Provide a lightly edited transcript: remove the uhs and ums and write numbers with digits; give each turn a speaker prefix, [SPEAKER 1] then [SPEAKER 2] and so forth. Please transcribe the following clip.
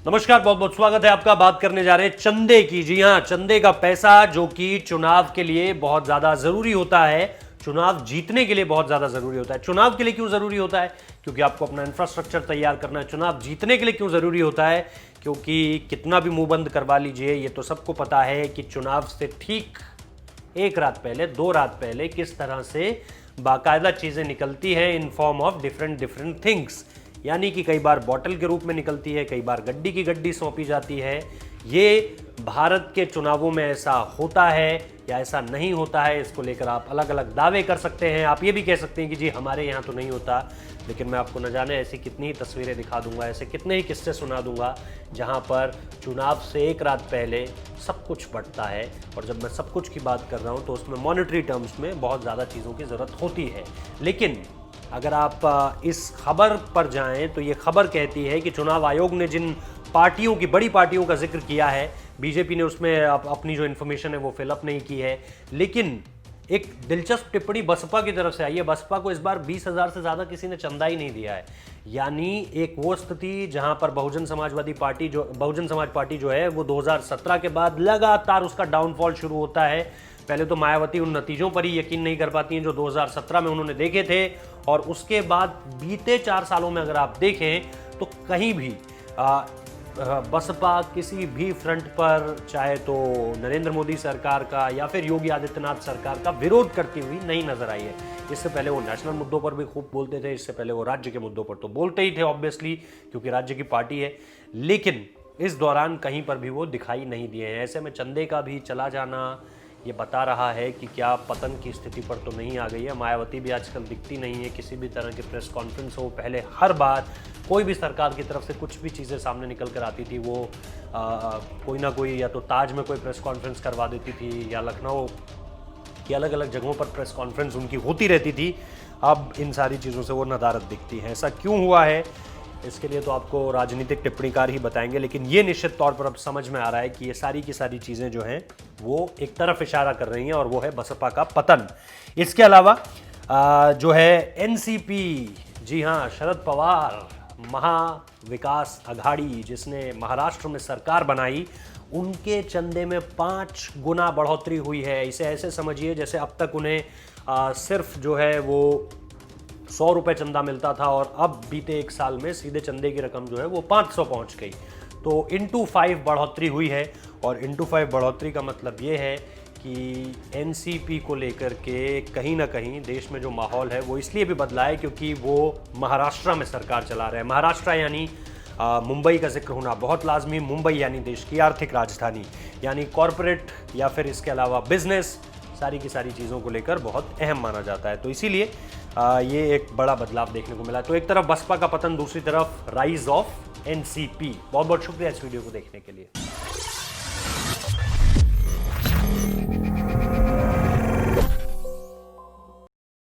[SPEAKER 1] नमस्कार, बहुत बहुत स्वागत है आपका। बात करने जा रहे हैं चंदे की। जी हां, चंदे का पैसा जो कि चुनाव के लिए बहुत ज्यादा जरूरी होता है, चुनाव जीतने के लिए बहुत ज्यादा जरूरी होता है। चुनाव के लिए क्यों जरूरी होता है? क्योंकि आपको अपना इंफ्रास्ट्रक्चर तैयार करना है। चुनाव जीतने के लिए क्यों जरूरी होता है? क्योंकि कितना भी मुंह बंद करवा लीजिए, ये तो सबको पता है कि चुनाव से ठीक एक रात पहले, 2 रात पहले किस तरह से बाकायदा चीजें निकलती हैं in form of different things. यानी कि कई बार बॉटल के रूप में निकलती है, कई बार गड्डी की गड्डी सौंपी जाती है। ये भारत के चुनावों में ऐसा होता है या ऐसा नहीं होता है, इसको लेकर आप अलग अलग दावे कर सकते हैं। आप ये भी कह सकते हैं कि जी हमारे यहाँ तो नहीं होता, लेकिन मैं आपको न जाने ऐसी कितनी ही तस्वीरें दिखा दूंगा, ऐसे कितने ही किस्से सुना दूंगा जहाँ पर चुनाव से एक रात पहले सब कुछ बढ़ता है। और जब मैं सब कुछ की बात कर रहा हूँ तो उसमें मॉनेटरी टर्म्स में बहुत ज़्यादा चीज़ों की ज़रूरत होती है। लेकिन अगर आप इस खबर पर जाएं तो ये खबर कहती है कि चुनाव आयोग ने जिन पार्टियों की, बड़ी पार्टियों का जिक्र किया है, बीजेपी ने उसमें अपनी जो इन्फॉर्मेशन है वो फिलअप नहीं की है। लेकिन एक दिलचस्प टिप्पणी बसपा की तरफ से आई है। बसपा को इस बार 20,000 से ज़्यादा किसी ने चंदा ही नहीं दिया है। यानी एक वो स्थिति जहां पर बहुजन समाज पार्टी जो है वो 2017 के बाद लगातार उसका डाउनफॉल शुरू होता है। पहले तो मायावती उन नतीजों पर ही यकीन नहीं कर पाती हैं जो 2017 में उन्होंने देखे थे, और उसके बाद बीते 4 सालों में अगर आप देखें तो कहीं भी बसपा किसी भी फ्रंट पर, चाहे तो नरेंद्र मोदी सरकार का या फिर योगी आदित्यनाथ सरकार का, विरोध करती हुई नहीं नजर आई है। इससे पहले वो नेशनल मुद्दों पर भी खूब बोलते थे, इससे पहले वो राज्य के मुद्दों पर तो बोलते ही थे ऑब्वियसली, क्योंकि राज्य की पार्टी है। लेकिन इस दौरान कहीं पर भी वो दिखाई नहीं दिए हैं। ऐसे में चंदे का भी चला जाना ये बता रहा है कि क्या पतन की स्थिति पर तो नहीं आ गई है। मायावती भी आजकल दिखती नहीं है, किसी भी तरह की प्रेस कॉन्फ्रेंस हो, पहले हर बार कोई भी सरकार की तरफ से कुछ भी चीज़ें सामने निकल कर आती थी, वो कोई ना कोई, या तो ताज में कोई प्रेस कॉन्फ्रेंस करवा देती थी या लखनऊ की अलग अलग जगहों पर प्रेस कॉन्फ्रेंस उनकी होती रहती थी। अब इन सारी चीज़ों से वो नदारत दिखती है। ऐसा क्यों हुआ है, इसके लिए तो आपको राजनीतिक टिप्पणीकार ही बताएंगे। लेकिन ये निश्चित तौर पर अब समझ में आ रहा है कि ये सारी की सारी चीज़ें जो हैं वो एक तरफ इशारा कर रही हैं, और वो है बसपा का पतन। इसके अलावा जो है एनसीपी, जी हाँ, शरद पवार महाविकास अघाड़ी जिसने महाराष्ट्र में सरकार बनाई, उनके चंदे में 5 गुना बढ़ोतरी हुई है। इसे ऐसे समझिए जैसे अब तक उन्हें सिर्फ जो है वो 100 रुपये चंदा मिलता था, और अब बीते 1 साल में सीधे चंदे की रकम जो है वो 500 पहुंच गई। तो इंटू 5 बढ़ोतरी हुई है। और इंटू 5 बढ़ोतरी का मतलब ये है कि एनसीपी को लेकर के कहीं ना कहीं देश में जो माहौल है वो इसलिए भी बदला है क्योंकि वो महाराष्ट्र में सरकार चला रहे हैं। महाराष्ट्र यानी मुंबई का जिक्र होना बहुत लाजमी। मुंबई यानी देश की आर्थिक राजधानी, यानी कॉरपोरेट या फिर इसके अलावा बिजनेस, सारी की सारी चीज़ों को लेकर बहुत अहम माना जाता है। तो इसीलिए ये एक बड़ा बदलाव देखने को मिला। तो एक तरफ बसपा का पतन, दूसरी तरफ राइज ऑफ एनसीपी। बहुत बहुत शुक्रिया इस वीडियो को देखने के लिए।